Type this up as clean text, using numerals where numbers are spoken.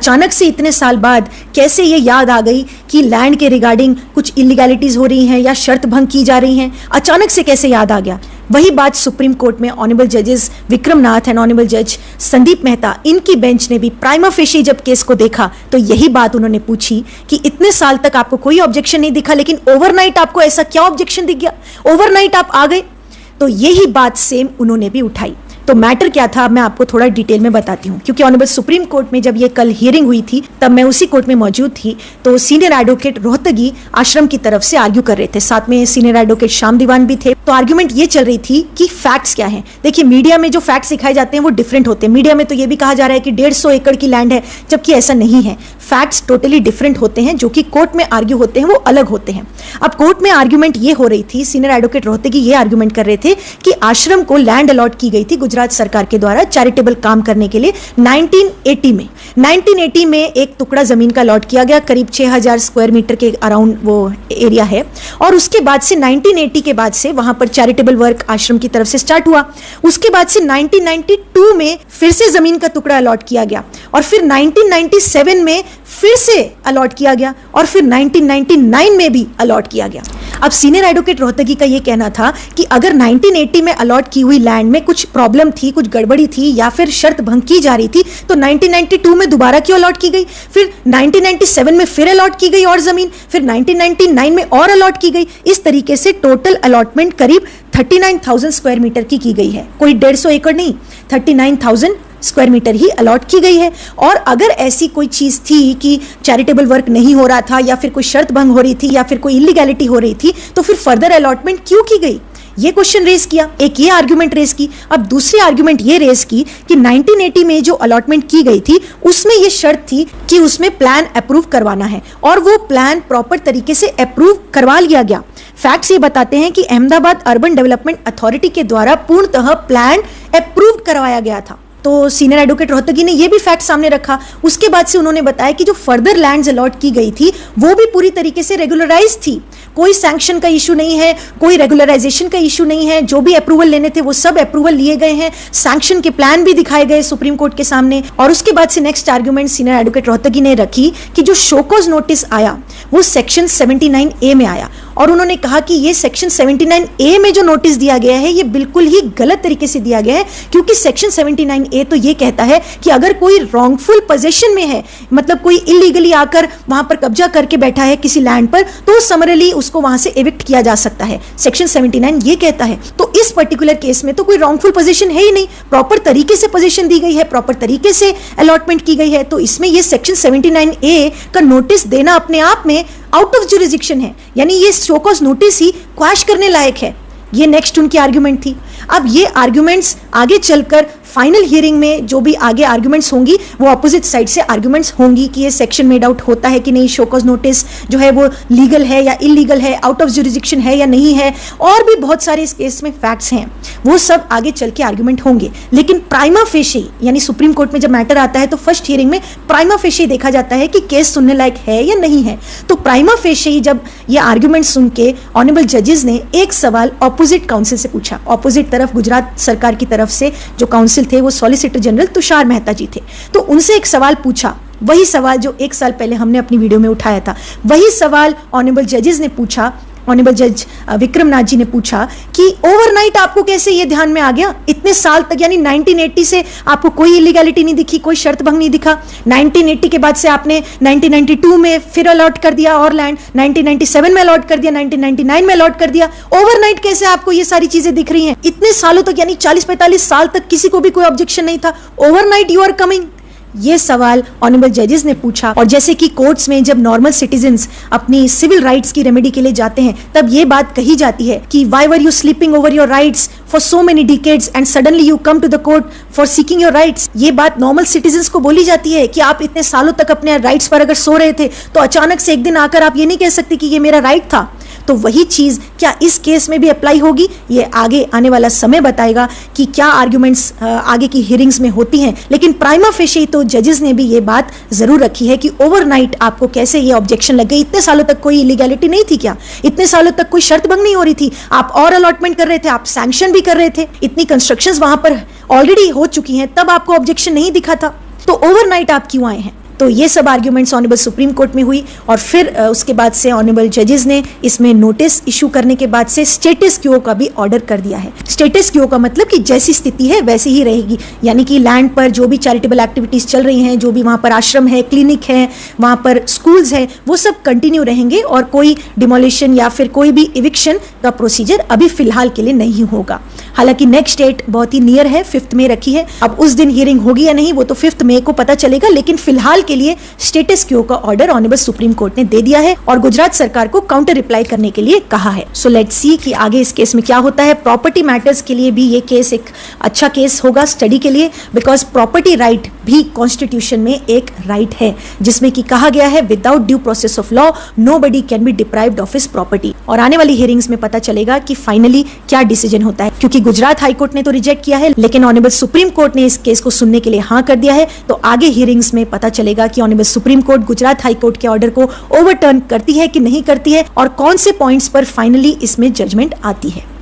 अचानक से इतने साल बाद कैसे ये याद आ गई कि लैंड के रिगार्डिंग कुछ इलीगैलिटीज हो रही हैं या शर्त भंग की जा रही हैं, अचानक से कैसे याद आ गया। वही बात सुप्रीम कोर्ट में ऑनरेबल जजेस विक्रम नाथ एंड ऑनरेबल जज संदीप मेहता, इनकी बेंच ने भी प्राइमा फेशी जब केस को देखा तो यही बात उन्होंने पूछी कि इतने साल तक आपको कोई ऑब्जेक्शन नहीं दिखा, लेकिन ओवरनाइट आपको ऐसा क्या ऑब्जेक्शन दिख गया, ओवरनाइट आप आ गए। तो यही बात सेम उन्होंने भी उठाई। तो मैटर क्या था मैं आपको थोड़ा डिटेल में बताती हूँ, क्योंकि ऑनरेबल सुप्रीम कोर्ट में जब ये कल हियरिंग हुई थी तब मैं उसी कोर्ट में मौजूद थी। तो सीनियर एडवोकेट रोहतगी आश्रम की तरफ से आर्ग्यू कर रहे थे, साथ में सीनियर एडवोकेट श्याम दीवान भी थे। तो आर्ग्यूमेंट ये चल रही थी कि फैक्ट्स क्या हैं। देखिए, मीडिया में जो फैक्ट्स दिखाए जाते हैं वो डिफरेंट होते हैं। मीडिया में तो ये भी कहा जा रहा है कि 150 एकड़ की लैंड है, जबकि ऐसा नहीं है। फैक्ट्स टोटली डिफरेंट होते हैं, जो कि कोर्ट में आर्ग्यू होते हैं वो अलग होते हैं। अब कोर्ट में आर्ग्यूमेंट ये हो रही थी, सीनियर एडवोकेट रोहतगी ये आर्ग्यूमेंट कर रहे थे कि आश्रम को लैंड अलॉट की गई थी गुजरात सरकार के द्वारा चैरिटेबल काम करने के लिए 1980 में एक टुकड़ा जमीन का अलॉट किया गया, करीब 6000 स्क्वायर मीटर के अराउंड वो एरिया है। और उसके बाद से 1980 के बाद से वहां पर चैरिटेबल वर्क आश्रम की तरफ से स्टार्ट हुआ। उसके बाद से 1992 में फिर से जमीन का टुकड़ा अलॉट किया गया, और फिर 1997 में फिर से अलॉट किया गया, और फिर 1999 में भी अलॉट किया गया। अब सीनियर एडवोकेट रोहतगी का यह कहना था कि अगर 1980 में अलॉट की हुई लैंड में कुछ प्रॉब्लम थी, कुछ गड़बड़ी थी या फिर शर्त भंग की जा रही थी, तो 1992 में दोबारा क्यों अलॉट की गई, फिर 1997 में फिर अलॉट की गई और जमीन, फिर 1999 में और अलॉट की गई। इस तरीके से टोटल अलॉटमेंट करीब 39,000 स्क्वायर मीटर की गई है, कोई 150 एकड़ नहीं, 39,000 स्क्वायर मीटर ही अलॉट की गई है। और अगर ऐसी कोई चीज थी कि चैरिटेबल वर्क नहीं हो रहा था या फिर कोई शर्त भंग हो रही थी या फिर कोई इलीगैलिटी हो रही थी, तो फिर फर्दर अलॉटमेंट क्यों की गई, ये क्वेश्चन रेज किया। एक ये आर्गुमेंट रेज की। अब दूसरी आर्गुमेंट ये रेज की कि 1980 में जो अलॉटमेंट की गई थी उसमें ये शर्त थी कि उसमें प्लान अप्रूव करवाना है, और वो प्लान प्रॉपर तरीके से अप्रूव करवा लिया गया। फैक्ट्स ये बताते हैं कि अहमदाबाद अर्बन डेवलपमेंट अथॉरिटी के द्वारा पूर्णतः प्लान अप्रूव करवाया गया था। तो सीनियर एडवोकेट रोहतगी ने यह भी फैक्ट सामने रखा। उसके बाद से उन्होंने बताया कि जो फर्दर लैंड्स अलॉट की गई थी वो भी पूरी तरीके से रेगुलराइज थी, कोई सैंक्शन का इशू नहीं है, कोई रेगुलराइजेशन का इशू नहीं है। जो भी अप्रूवल लेने थे वो सब अप्रूवल लिए गए हैं, सैंक्शन के प्लान भी दिखाए गए सुप्रीम कोर्ट के सामने। और उसके बाद से next argument senior advocate Rohatgi ने रखी कि जो शोकॉज नोटिस आया वो सेक्शन 79A में आया, और उन्होंने कहा कि ये सेक्शन 79A में जो नोटिस दिया गया है ये बिल्कुल ही गलत तरीके से दिया गया है, क्योंकि सेक्शन 79A तो ये कहता है कि अगर कोई रॉन्गफुल पोजीशन में है, मतलब कोई इलीगली आकर वहां पर कब्जा करके बैठा है किसी लैंड पर, तो समरली उसको वहां से एविक्ट किया जा सकता है। सेक्शन 79 ये कहता है। तो इस पर्टिकुलर केस में तो कोई रॉन्गफुल पोजीशन है ही नहीं, प्रॉपर तरीके से पोजीशन दी गई है, प्रॉपर तरीके से अलॉटमेंट की गई है। तो इसमें ये सेक्शन 79A का नोटिस देना अपने आप में आउट ऑफ जुरिस्डिक्शन है, यानी ये शोकॉज नोटिस ही क्वैश करने लायक है। ये नेक्स्ट उनकी आर्गुमेंट थी। अब ये आर्गुमेंट्स आगे चलकर फाइनल हियरिंग में जो भी आगे आर्गुमेंट्स होंगी वो अपोजिट साइड से आर्गुमेंट्स होंगी कि ये सेक्शन मेड आउट होता है कि नहीं, शोकॉज नोटिस जो है वो लीगल है या इलीगल है, आउट ऑफ जुरिस्डिक्शन है या नहीं है, और भी बहुत सारे इस केस में फैक्ट्स हैं, वो सब आगे चल के आर्गुमेंट होंगे। लेकिन प्राइमा फेशी यानी सुप्रीम कोर्ट में जब मैटर आता है तो फर्स्ट हियरिंग में प्राइमा फेशी देखा जाता है कि केस सुनने लायक है या नहीं है। तो प्राइमा फेशी जब ये आर्गुमेंट सुन के ऑनरेबल जजेस ने एक सवाल ऑपोजिट काउंसिल से पूछा। ऑपोजिट तरफ गुजरात सरकार की तरफ से जो काउंसिल थे वो सॉलिसिटर जनरल तुषार मेहता जी थे। तो उनसे एक सवाल पूछा, वही सवाल जो एक साल पहले हमने अपनी वीडियो में उठाया था, वही सवाल ऑनरेबल जजेस ने पूछा। ऑनरेबल जज विक्रम नाथ जी ने पूछा कि ओवरनाइट आपको कैसे ये ध्यान में आ गया, इतने साल तक यानी 1980 से आपको कोई इलीगैलिटी नहीं दिखी, कोई शर्त भंग नहीं दिखा। 1980 के बाद से आपने 1992 में फिर अलॉट कर दिया और लैंड, 1997 में अलॉट कर दिया, 1999 में अलॉट कर दिया। ओवरनाइट कैसे आपको ये सारी चीजें दिख रही हैं? इतने सालों तक यानी 40-45 साल तक किसी को भी कोई ऑब्जेक्शन नहीं था, ओवरनाइट यू आर कमिंग। ये सवाल ऑनरेबल जजेस ने पूछा। और जैसे कि कोर्ट्स में जब नॉर्मल सिटीजन्स अपनी सिविल राइट्स की रेमेडी के लिए जाते हैं तब ये बात कही जाती है कि why were you sleeping over your rights for so many decades and suddenly you come to the court for seeking your rights. ये बात नॉर्मल सिटीजन्स को बोली जाती है कि आप इतने सालों तक अपने राइट्स पर अगर सो रहे थे तो अचानक से एक दिन आकर आप ये नहीं कह सकते कि ये मेरा राइट था। तो वही चीज क्या इस केस में भी अप्लाई होगी, ये आगे आने वाला समय बताएगा कि क्या आर्गुमेंट्स आगे की हियरिंग्स में होती हैं। लेकिन प्राइमा फेशी तो जजेस ने भी ये बात जरूर रखी है कि ओवरनाइट आपको कैसे ये ऑब्जेक्शन लग गई, इतने सालों तक कोई इलीगैलिटी नहीं थी क्या, इतने सालों तक कोई शर्त भंग नहीं हो रही थी, आप और अलॉटमेंट कर रहे थे, आप सैंक्शन भी कर रहे थे, इतनी कंस्ट्रक्शंस वहां पर ऑलरेडी हो चुकी हैं, तब आपको ऑब्जेक्शन नहीं दिखा था, तो ओवरनाइट आप क्यों आए हैं? तो ये सब आर्ग्यूमेंट्स ऑनरेबल सुप्रीम कोर्ट में हुई और फिर उसके बाद से ऑनरेबल जजेस ने इसमें नोटिस इशू करने के बाद से स्टेटस क्वो का भी ऑर्डर कर दिया है। स्टेटस क्वो का मतलब कि जैसी स्थिति है वैसी ही रहेगी, यानी कि लैंड पर जो भी चैरिटेबल एक्टिविटीज चल रही हैं, जो भी वहां पर आश्रम है, क्लिनिक है, वहां पर स्कूल्स है, वो सब कंटिन्यू रहेंगे और कोई डिमोलिशन या फिर कोई भी इविक्शन का प्रोसीजर अभी फिलहाल के लिए नहीं होगा। हालांकि नेक्स्ट डेट बहुत ही नियर है, 5 मई रखी है। अब उस दिन हियरिंग होगी या नहीं वो तो 5 मई को पता चलेगा, लेकिन फिलहाल के लिए स्टेटस क्वो का ऑर्डर ऑनरेबल सुप्रीम कोर्ट ने दे दिया है और गुजरात सरकार को काउंटर रिप्लाई करने के लिए कहा है। सो लेट्स सी कि आगे इस केस में क्या होता है। प्रॉपर्टी मैटर्स के लिए भी ये केस एक अच्छा केस होगा स्टडी के लिए, बिकॉज प्रॉपर्टी राइट भी कॉन्स्टिट्यूशन में एक राइट है जिसमें कि कहा गया है without due process of law nobody can be deprived of his property. और आने वाली हियरिंग्स में पता चलेगा कि फाइनली क्या डिसीजन होता है, क्योंकि गुजरात हाई कोर्ट ने तो रिजेक्ट किया है लेकिन ऑनरेबल सुप्रीम कोर्ट ने इस केस को सुनने के लिए हाँ कर दिया है। तो आगे हियरिंग्स में पता चलेगा कि honourable supreme court Gujarat high court के ऑर्डर को ओवरटर्न करती है कि नहीं करती है और कौन से पॉइंट्स पर फाइनली इसमें जजमेंट आती है।